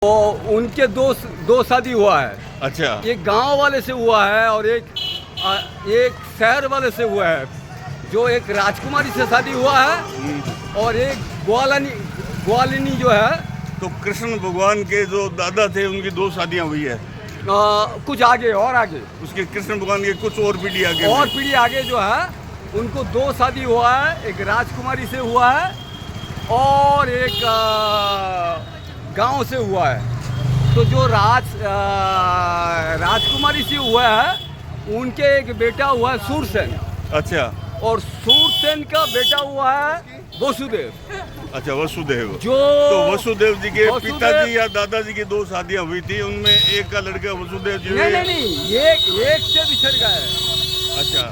तो उनके दो शादी हुआ है। अच्छा। एक गांव वाले से हुआ है और एक शहर वाले से हुआ है। जो एक राजकुमारी से शादी हुआ है और एक ग्वालिनी जो है। तो कृष्ण भगवान के जो दादा थे उनकी दो शादियां हुई है। कुछ आगे और आगे उसके कृष्ण भगवान के कुछ और पीढ़ी आगे और पीढ़ी आगे जो है उनको दो शादी हुआ है। एक राजकुमारी से हुआ है और एक गांव से हुआ है। तो जो राजकुमारी से हुआ है उनके एक बेटा हुआ है सूरसेन। अच्छा। और सूरसेन का बेटा हुआ है वसुदेव। अच्छा, वसुदेव। जो तो वसुदेव जी के पिताजी या दादाजी की दो शादियां हुई थी, उनमें एक का लड़का वसुदेव जी नहीं एक से बिछड़ गया है। अच्छा।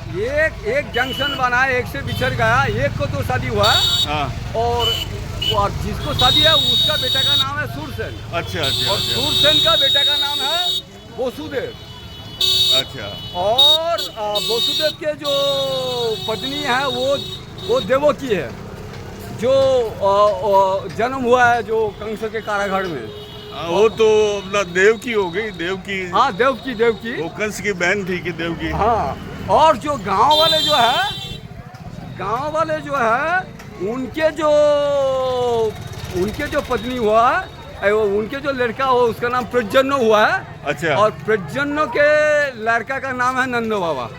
एक जंक्शन बना है, एक से बिछड़ गया। एक को तो शादी हुआ हाँ। और जिसको शादी है उसका बेटा का नाम है सूरसेन। अच्छा अच्छा। और सूरसेन का बेटा का नाम है वसुदेव। अच्छा। और वसुदेव के जो पत्नी है वो देवकी है, जो जन्म हुआ है जो कंस के कारागार में। वो तो अपना देवकी हो गई। देवकी। हाँ, देवकी वो कंस की बहन थी कि देवकी। हाँ। और जो गांव वाले जो है उनके जो पत्नी हुआ है, उनके जो लड़का हो उसका नाम प्रजन्नो हुआ है। अच्छा। और प्रजन्नो के लड़का का नाम है नंदो बाबा।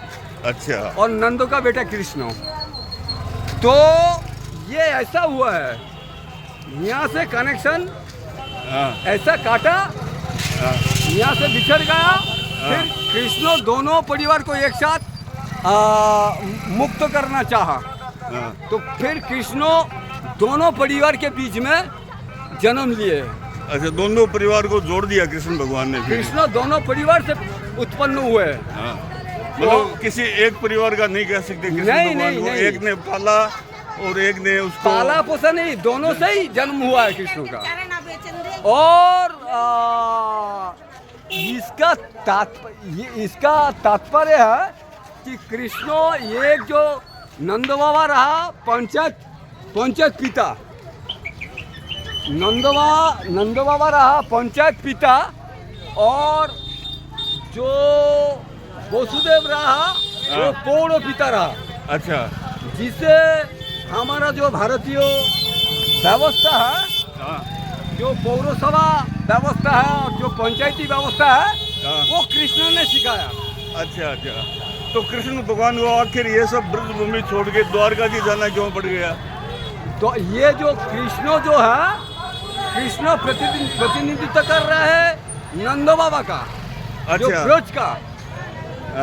अच्छा। और नंदो का बेटा कृष्ण। तो ये ऐसा हुआ है, यहाँ से कनेक्शन ऐसा काटा, यहाँ से बिछड़ गया। फिर कृष्ण दोनों परिवार को एक साथ मुक्त करना चाहा। तो फिर कृष्ण दोनों परिवार के बीच में जन्म लिए। अच्छा, दोनों परिवार को जोड़ दिया कृष्ण भगवान ने। कृष्ण दोनों परिवार से उत्पन्न हुए। मतलब किसी एक परिवार का नहीं कह सकते कृष्ण भगवान को। एक ने पाला और एक ने उसको पाला पोसा नहीं, दोनों से ही जन्म हुआ है कृष्ण का। और इसका तात्पर्य है कि कृष्ण एक जो नंद बाबा रहा पंचायत पिता। नंद बाबा रहा पंचायत पिता और जो वसुदेव रहा वो पौड़ पिता रहा। अच्छा। जिससे हमारा जो भारतीय व्यवस्था है, जो पौरसभा व्यवस्था है और जो पंचायती व्यवस्था है वो कृष्ण ने सिखाया। अच्छा अच्छा। तो कृष्ण भगवान को आखिर ये सब ब्रजभूमि छोड़ के द्वारका जी जाना क्यों पड़ गया? तो ये जो कृष्ण जो है, कृष्ण प्रतिनिधित्व कर रहा है नंदो बाबा का। अच्छा। जो ब्रज का।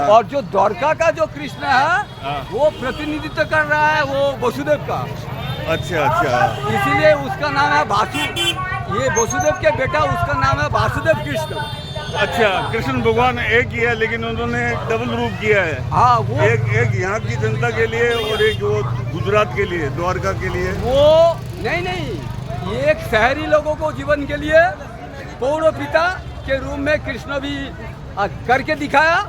और जो द्वारका का जो कृष्ण है वो प्रतिनिधित्व कर रहा है वो वसुदेव का। अच्छा अच्छा। इसीलिए उसका नाम है ये वसुदेव के बेटा, उसका नाम है वासुदेव कृष्ण। अच्छा, कृष्ण भगवान एक ही है लेकिन उन्होंने डबल रूप किया है। हाँ, वो एक यहाँ की जनता के लिए और एक वो गुजरात के लिए, द्वारका के लिए। वो नहीं, एक शहरी लोगों को जीवन के लिए पौड़ पिता के रूप में कृष्ण भी करके दिखाया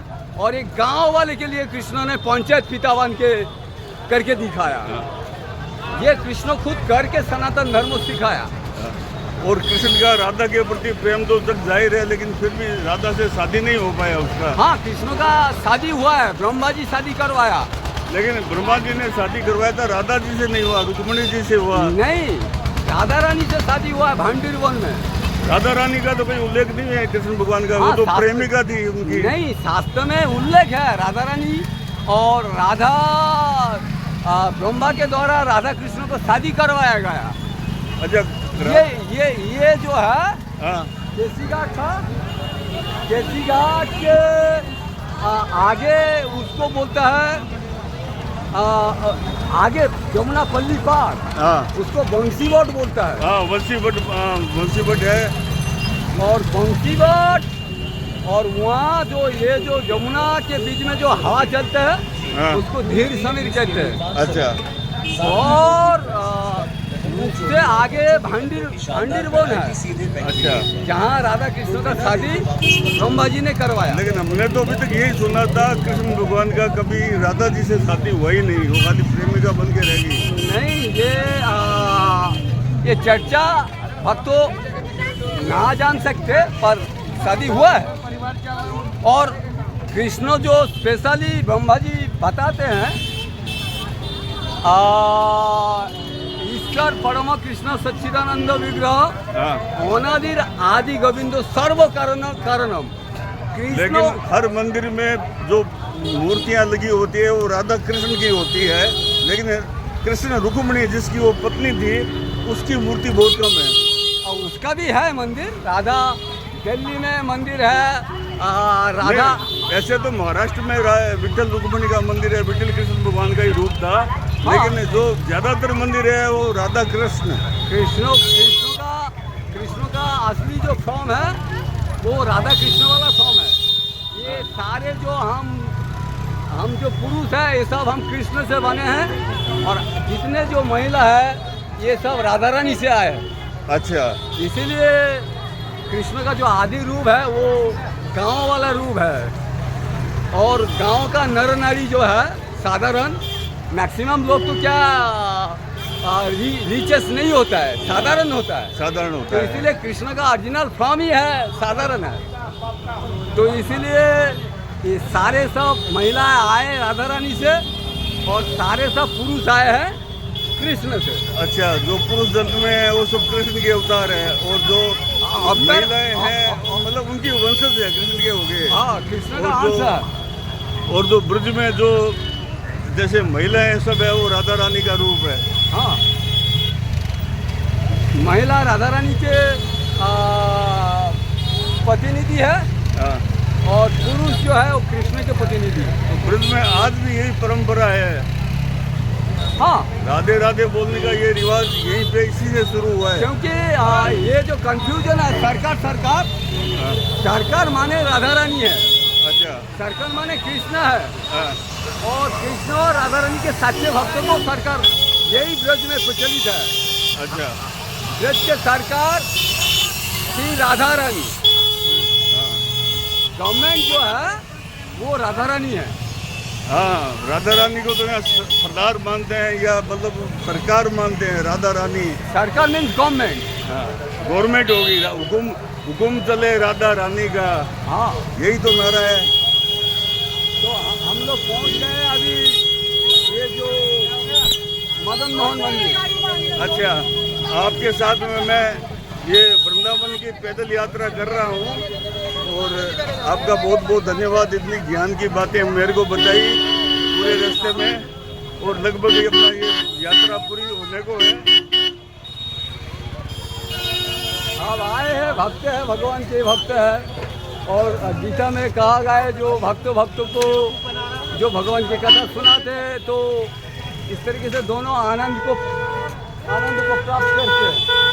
और एक गांव वाले के लिए कृष्ण ने पंचायत पिता बन के करके दिखाया। ये कृष्ण खुद करके सनातन धर्म सिखाया। और कृष्ण का राधा के प्रति प्रेम तो तक जाहिर है, लेकिन फिर भी राधा से शादी नहीं हो पाया उसका। हाँ, कृष्ण का शादी हुआ है, ब्रह्मा जी शादी करवाया। लेकिन ब्रह्मा जी ने शादी करवाया था, राधा जी से नहीं हुआ, रुक्मिणी जी से हुआ। नहीं, राधा रानी से शादी हुआ है भांडीर वन में। राधा रानी का तो कोई उल्लेख नहीं है कृष्ण भगवान का। वो तो प्रेमिका थी उनकी। नहीं, शास्त्र में उल्लेख है राधा रानी और राधा ब्रह्मा के द्वारा राधा कृष्ण को शादी करवाया गया। अच्छा। ये जो है केसी घाट था। केसी घाट के आगे उसको बोलता है आगे जमुना पल्ली पार, उसको बंसीवट बोलता है। हाँ, बंसीवट है। और बंसीवट और वहाँ जो जमुना के बीच में जो हवा चलते है उसको धीर समीर कहते हैं। अच्छा। और उससे आगे भांडीर वन है। अच्छा। जहाँ राधा कृष्ण का शादी ब्रह्मा जी ने करवाया। लेकिन हमने तो अभी तक यही सुना था कृष्ण भगवान का कभी राधा जी से शादी हुआ ही नहीं, वो खाली प्रेमिका बन के रहेगी। नहीं, ये चर्चा भक्तों ना जान सकते पर शादी हुआ है। और कृष्ण जो स्पेशली ब्रह्मा जी बताते हैं, ईश्वर परम कृष्ण सच्चिदानंद विग्रह अनादिर आदि गोविंदो सर्व कारणम। लेकिन हर मंदिर में जो मूर्तियां लगी होती है वो राधा कृष्ण की होती है, लेकिन कृष्ण रुक्मिणी जिसकी वो पत्नी थी उसकी मूर्ति बहुत कम है। और उसका भी है मंदिर, राधा दिल्ली में मंदिर है राधा। ऐसे तो महाराष्ट्र में विठल रुक्मिणी का मंदिर है, विठल कृष्ण भगवान का ही रूप था। हाँ। लेकिन जो ज्यादातर मंदिर है वो राधा कृष्ण कृष्ण का असली जो फॉर्म है वो राधा कृष्ण वाला फॉर्म है। ये सारे जो हम जो पुरुष है ये सब हम कृष्ण से बने हैं, और जितने जो महिला है ये सब राधा रानी से आए हैं। अच्छा, इसीलिए कृष्ण का जो आदि रूप है वो गांव वाला रूप है। और गांव का नर नारी जो है साधारण मैक्सिमम लोग तो क्या रिचेस नहीं होता है, साधारण होता है। साधारण तो इसीलिए कृष्ण का ओरिजिनल फॉर्म ही है, साधारण है। तो इसीलिए ये सारे सब महिलाएं आए राधा रानी से और सारे सब पुरुष आए हैं कृष्ण से। अच्छा, जो पुरुष जन्म में है वो सब कृष्ण के अवतार है, और जो महिलाएं हैं मतलब उनकी वंशज है कृष्ण के हो गए। हाँ, कृष्ण का अंश है। और जो ब्रज में जो जैसे महिलाएं सब है वो राधा रानी का रूप है। हाँ, महिला राधा रानी के प्रतिनिधि है। हाँ। और पुरुष जो है वो कृष्ण के प्रतिनिधि है। तो ब्रज में आज भी यही परंपरा है। हाँ, राधे राधे बोलने का ये रिवाज यहीं पे इसी से शुरू हुआ है। क्योंकि ये जो कंफ्यूजन है सरकार माने राधा रानी है। अच्छा, सरकार माने कृष्ण है। हाँ। और कृष्ण और राधा रानी के सच्चे भक्तों को सरकार, यही ब्रज में प्रचलित है। अच्छा, ब्रज के सरकार श्री राधा रानी, गवर्नमेंट जो है वो राधा रानी है। हाँ, राधा रानी को तो यहाँ सरदार मानते हैं या मतलब सरकार मानते हैं। राधा रानी सरकार मीन्स गवर्नमेंट। हाँ, गवर्नमेंट होगी, हुकुम चले राधा रानी का। हाँ, यही तो नारा है। तो हम लोग पहुंच गए अभी ये जो मदन मोहन मंदिर। अच्छा, आपके साथ में मैं ये वृंदावन की पैदल यात्रा कर रहा हूँ, और आपका बहुत बहुत धन्यवाद। इतनी ज्ञान की बातें मेरे को बताई पूरे रास्ते में, और लगभग अपना ये यात्रा पूरी होने को है। अब आए हैं, भक्त है, भगवान के भक्त है। और गीता में कहा गया है जो भक्तों को जो भगवान की कथा सुनाते हैं तो इस तरीके से दोनों आनंद को प्राप्त करते हैं।